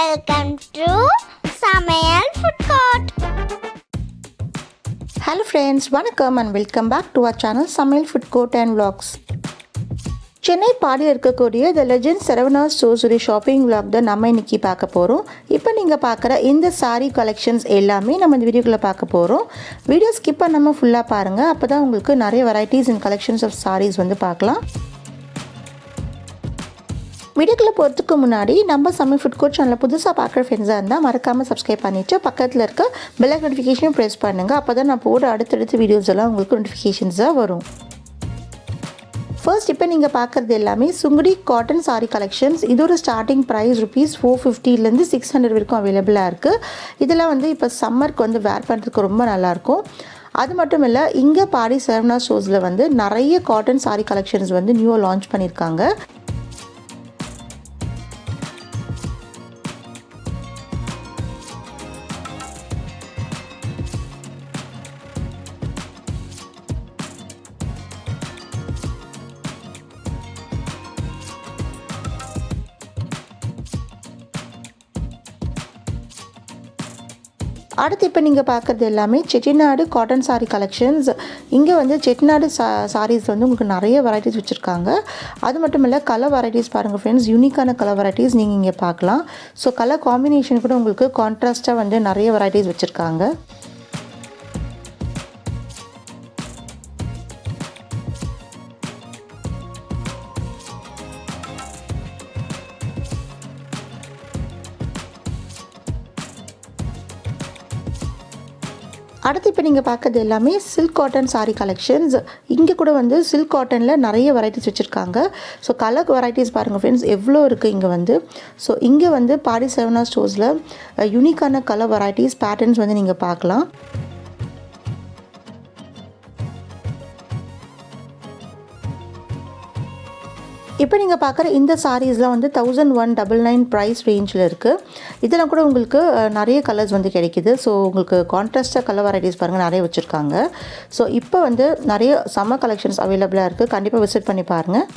Welcome to Samayal Food Court. Hello friends, welcome and welcome back to our channel Samayal Food Court and Vlogs. Chennai பாடியில் இருக்கக்கூடிய த legend Saravana stores ஒரு shopping vlog தான் நம்ம இன்றைக்கி பார்க்க போகிறோம். இப்போ நீங்கள் பார்க்குற இந்த சாரீ கலெக்ஷன்ஸ் எல்லாமே நம்ம இந்த வீடியோக்குள்ளே பார்க்க போகிறோம். வீடியோ ஸ்கிப் பண்ணாமல் ஃபுல்லாக பாருங்கள், அப்போ தான் உங்களுக்கு நிறைய varieties and collections of saris வந்து பார்க்கலாம். வீடியோக்குள்ளே போகிறதுக்கு முன்னாடி நம்ம சமையல் ஃபுட் கோர்ட் சேனலில் புதுசாக பார்க்குற ஃப்ரெண்ட்ஸாக இருந்தால் மறக்காமல் சப்ஸ்கிரைப் பண்ணிவிட்டு பக்கத்தில் இருக்க பெல் நோட்டிஃபிகேஷனும் ப்ரெஸ் பண்ணுங்கள். அப்போ தான் நான் போடுற அடுத்தடுத்த வீடியோஸ் எல்லாம் உங்களுக்கு நோட்டிஃபிகேஷன்ஸாக வரும். ஃபர்ஸ்ட் இப்போ நீங்கள் பார்க்குறது எல்லாமே சுங்குடி காட்டன் சாரீ கலெக்ஷன்ஸ். இதோட ஸ்டார்டிங் ப்ரைஸ் ₹450 600 வரைக்கும் அவைலபிளாக இருக்குது. இதெல்லாம் வந்து இப்போ சம்மருக்கு வந்து வேர் பண்ணுறதுக்கு ரொம்ப நல்லாயிருக்கும். அது மட்டும் இல்லை, இங்கே பாடி சரவணா ஸ்டோர்ஸில் வந்து நிறைய காட்டன் சாரீ கலெக்ஷன்ஸ் வந்து நியூவாக லான்ச் பண்ணியிருக்காங்க. அடுத்து இப்போ நீங்கள் பார்க்குறது எல்லாமே செட்டிநாடு காட்டன் சாரீ கலெக்ஷன்ஸ். இங்கே வந்து செட்டிநாடு சாரீஸ் வந்து உங்களுக்கு நிறைய வெரைட்டிஸ் வச்சுருக்காங்க. அது மட்டும் இல்லை, கலர் வெரைட்டிஸ் பாருங்கள் ஃப்ரெண்ட்ஸ், யூனிக்கான கலர் வெரைட்டிஸ் நீங்கள் இங்கே பார்க்கலாம். ஸோ கலர் காம்பினேஷன் கூட உங்களுக்கு கான்ட்ராஸ்ட்டாக வந்து நிறைய வெரைட்டிஸ் வச்சுருக்காங்க. அடுத்து இப்போ நீங்கள் பார்க்குறது எல்லாமே சில்க் காட்டன் சாரீ கலெக்ஷன்ஸ். இங்கே கூட வந்து சில்க் காட்டனில் நிறைய வெரைட்டிஸ் வச்சுருக்காங்க. ஸோ கலர் வெரைட்டிஸ் பாருங்கள் ஃப்ரெண்ட்ஸ், எவ்வளோ இருக்குது இங்கே வந்து. ஸோ இங்கே வந்து பாடி சரவணா ஸ்டோர்ஸில் யூனிக்கான கலர் வெரைட்டிஸ் பேட்டர்ன்ஸ் வந்து நீங்கள் பார்க்கலாம். இப்போ நீங்கள் பார்க்குற இந்த சாரீஸ்லாம் வந்து 1199 ப்ரைஸ் ரேஞ்சில் இருக்குது. இதெல்லாம் கூட உங்களுக்கு நிறைய கலர்ஸ் வந்து கிடைக்கிது. ஸோ உங்களுக்கு கான்ட்ராஸ்டாக கலர் வெரைட்டிஸ் பாருங்கள், நிறைய வச்சுருக்காங்க. ஸோ இப்போ வந்து நிறைய சம்மர் கலெக்ஷன்ஸ் அவைலபிளாக இருக்குது. கண்டிப்பாக விசிட் பண்ணி பாருங்கள்.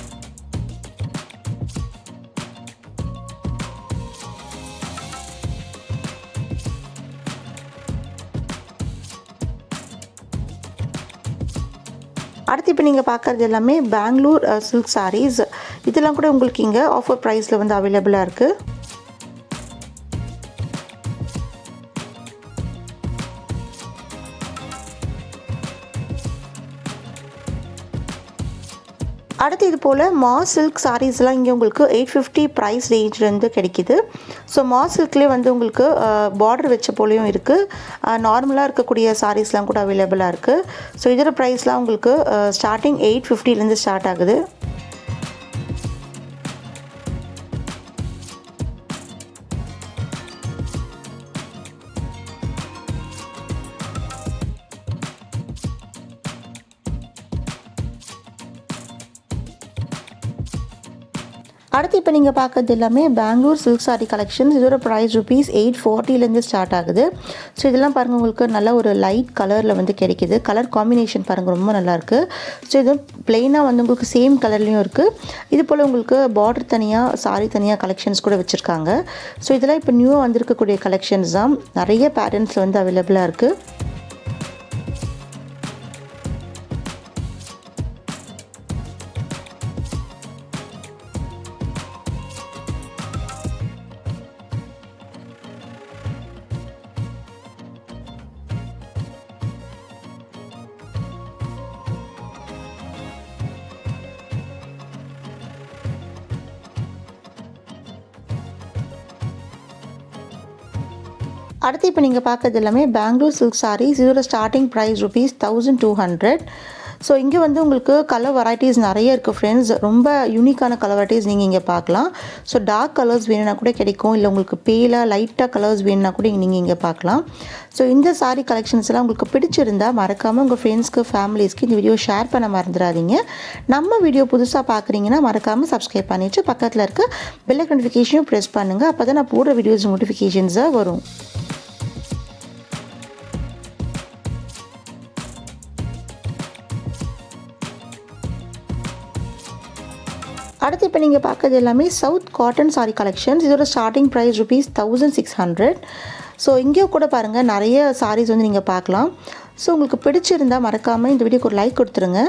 அடுத்து இப்போ நீங்கள் பார்க்குறது எல்லாமே பெங்களூர் சில்க் சாரீஸ். இதெல்லாம் கூட உங்களுக்கு இங்கே ஆஃபர் ப்ரைஸில் வந்து அவைலபிளாக இருக்குது. அடுத்து இது போல் மாஸ் சில்க் சாரீஸ்லாம் இங்கே உங்களுக்கு 850 ப்ரைஸ் ரேஞ்சிலேருந்து கிடைக்கிது. ஸோ மாஸ் சில்க்லேயே வந்து உங்களுக்கு பார்டர் வச்ச போலையும் இருக்குது. நார்மலாக இருக்கக்கூடிய சாரீஸ்லாம் கூட அவைலபிளாக இருக்குது. ஸோ இதோட ப்ரைஸ்லாம் உங்களுக்கு ஸ்டார்டிங் 850 ஸ்டார்ட் ஆகுது. அடுத்து இப்போ நீங்கள் பார்க்குறது எல்லாமே பெங்களூர் சில்க் சாரீ கலெக்ஷன்ஸ். இதோட ப்ரைஸ் ₹840 ஸ்டார்ட் ஆகுது. ஸோ இதெல்லாம் பாருங்கள், உங்களுக்கு நல்ல ஒரு லைட் கலரில் வந்து கிடைக்கிது. கலர் காம்பினேஷன் பாருங்கள், ரொம்ப நல்லாயிருக்கு. ஸோ இது பிளெயினாக வந்து உங்களுக்கு சேம் கலர்லேயும் இருக்குது. இது போல் உங்களுக்கு பார்டர் தனியாக சாரீ தனியாக கலெக்ஷன்ஸ் கூட வச்சுருக்காங்க. ஸோ இதெல்லாம் இப்போ நியூவாக வந்திருக்கக்கூடிய கலெக்ஷன்ஸ் தான். நிறைய பேட்டர்ன்ஸில் வந்து அவைலபிளாக இருக்குது. அடுத்து இப்போ நீங்கள் பார்க்குறது எல்லாமே பெங்களூர் சில்க் சாரீஸ். இதோட ஸ்டார்டிங் ப்ரைஸ் ₹1200. ஸோ இங்கே வந்து உங்களுக்கு கலர் வெரைட்டிஸ் நிறைய இருக்குது ஃப்ரெண்ட்ஸ். ரொம்ப யூனிக்கான கலர் வெரைட்டிஸ் நீங்கள் இங்கே பார்க்கலாம். ஸோ டார்க் கலர்ஸ் வேணும்னா கூட கிடைக்கும், இல்லை உங்களுக்கு பேலாக லைட்டாக கலர்ஸ் வேணும்னா கூட நீங்கள் இங்கே பார்க்கலாம். ஸோ இந்த சாரீ கலெக்ஷன்ஸ் எல்லாம் உங்களுக்கு பிடிச்சிருந்தால் மறக்காமல் உங்கள் ஃப்ரெண்ட்ஸ்க்கு ஃபேமிலிஸ்க்கு இந்த வீடியோ ஷேர் பண்ண மறந்துடாதீங்க. நம்ம வீடியோ புதுசாக பார்க்குறீங்கன்னா மறக்காமல் சப்ஸ்கிரைப் பண்ணிவிட்டு பக்கத்தில் இருக்க பெல் நோட்டிஃபிகேஷனும் ப்ரெஸ் பண்ணுங்கள். அப்போ தான் நான் போடுற வீடியோஸ் நோட்டிஃபிகேஷன்ஸாக வரும். அடுத்து இப்போ நீங்கள் பார்க்குறது எல்லாமே சவுத் காட்டன் சாரி கலெக்ஷன்ஸ். இதோட ஸ்டார்டிங் ப்ரைஸ் ₹1600. ஸோ இங்கேயும் கூட பாருங்கள் நிறைய சாரீஸ் வந்து நீங்கள் பார்க்கலாம். ஸோ உங்களுக்கு பிடிச்சிருந்தால் மறக்காமல் இந்த வீடியோக்கு ஒரு லைக் கொடுத்துருங்க.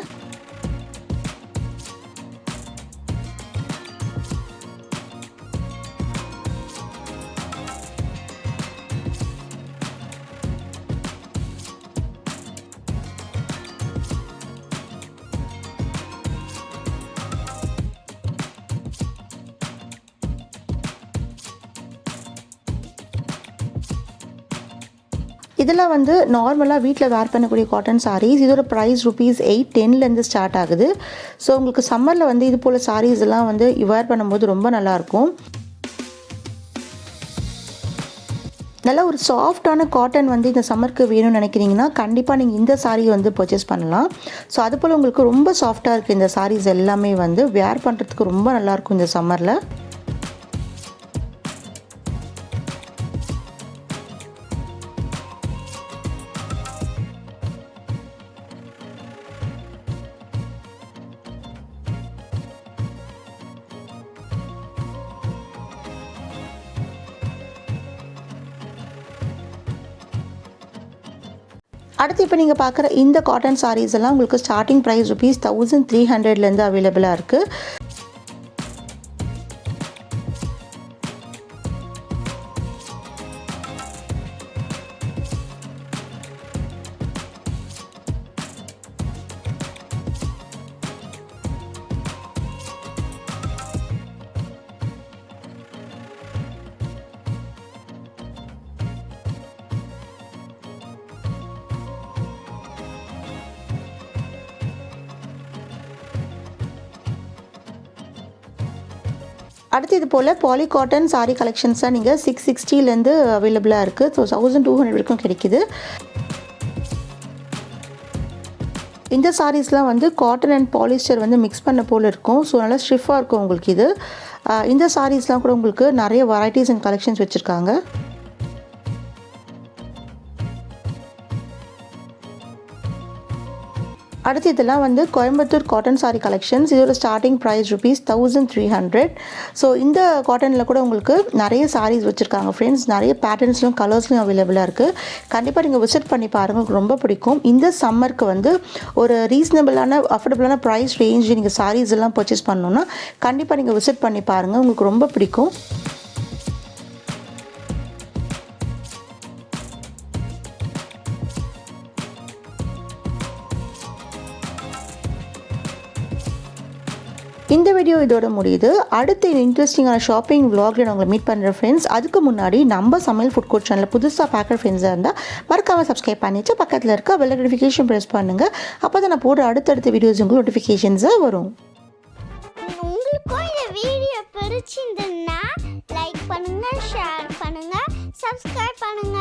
இதெல்லாம் வந்து நார்மலாக வீட்டில் வேர் பண்ணக்கூடிய காட்டன் சாரீஸ். இதோட ப்ரைஸ் ₹810 ஸ்டார்ட் ஆகுது. ஸோ உங்களுக்கு சம்மரில் வந்து இது போல் சாரீஸ் எல்லாம் வந்து வேர் பண்ணும்போது ரொம்ப நல்லாயிருக்கும். நல்லா ஒரு சாஃப்டான காட்டன் வந்து இந்த சம்மருக்கு வேணும்னு நினைக்கிறீங்கன்னா கண்டிப்பாக நீங்கள் இந்த சாரீ வந்து பர்ச்சேஸ் பண்ணலாம். ஸோ அதுபோல் உங்களுக்கு ரொம்ப சாஃப்டாக இருக்குது இந்த சாரீஸ் எல்லாமே வந்து வேர் பண்ணுறதுக்கு ரொம்ப நல்லாயிருக்கும் இந்த சம்மரில். அடுத்து இப்போ நீங்கள் பார்க்குற இந்த காட்டன் சாரீஸ் எல்லாம் உங்களுக்கு ஸ்டார்டிங் ப்ரைஸ் ₹1300 அவைலபிளாக இருக்குது. அடுத்து இது போல் பாலி காட்டன் சாரீ கலெக்ஷன்ஸாக நீங்கள் 660 அவைலபிளாக இருக்குது. ஸோ 1200 வரைக்கும் கிடைக்குது. இந்த சாரீஸ்லாம் வந்து காட்டன் அண்ட் பாலிஸ்டர் வந்து மிக்ஸ் பண்ண போல் இருக்கும். ஸோ நல்லா ஸ்டிஃபாக இருக்கும் உங்களுக்கு இது. இந்த சாரீஸ்லாம் கூட உங்களுக்கு நிறைய வெரைட்டிஸ் அண்ட் கலெக்ஷன்ஸ் வச்சுருக்காங்க. அடுத்து இதெல்லாம் வந்து கோயம்புத்தூர் காட்டன் சாரீ கலெக்ஷன்ஸ். இதோட ஸ்டார்டிங் ப்ரைஸ் ₹1300. ஸோ இந்த காட்டனில் கூட உங்களுக்கு நிறைய சாரீஸ் வச்சுருக்காங்க ஃப்ரெண்ட்ஸ். நிறைய பேட்டர்ன்ஸ்லையும் கலர்ஸ்லையும் அவைலபிளாக இருக்குது. கண்டிப்பாக நீங்கள் விசிட் பண்ணி பாருங்கள், உங்களுக்கு ரொம்ப பிடிக்கும். இந்த சம்மருக்கு வந்து ஒரு ரீசனபிளான அஃபோர்டபுளான ப்ரைஸ் ரேஞ்ச் நீங்கள் சாரீஸ் எல்லாம் பர்ச்சேஸ் பண்ணணுன்னா கண்டிப்பாக நீங்கள் விசிட் பண்ணி பாருங்கள், உங்களுக்கு ரொம்ப பிடிக்கும். இந்த வீடியோ இதோட முடியுது. அடுத்து இன்ட்ரெஸ்டிங்கான ஷாப்பிங் vlogல நான் உங்களை மீட் பண்ணுறேன் ஃப்ரெண்ட்ஸ். அதுக்கு முன்னாடி நம்ம சமையல் ஃபுட் கோர்ட் சேனலில் புதுசாக பார்க்குற ஃப்ரெண்ட்ஸாக இருந்தால் மறக்காமல் சப்ஸ்கிரைப் பண்ணிவிட்டு பக்கத்தில் இருக்க பெல் நோட்டிஃபிகேஷன் ப்ரெஸ் பண்ணுங்கள். அப்போ தான் நான் போடுற அடுத்தடுத்த வீடியோஸ் உங்களுக்கு நோட்டிஃபிகேஷன்ஸாக வரும். உங்களுக்கும் இந்த வீடியோ பிடிச்சிருந்ததுன்னா லைக் பண்ணுங்க, ஷேர் பண்ணுங்க, சப்ஸ்கிரைப் பண்ணுங்க.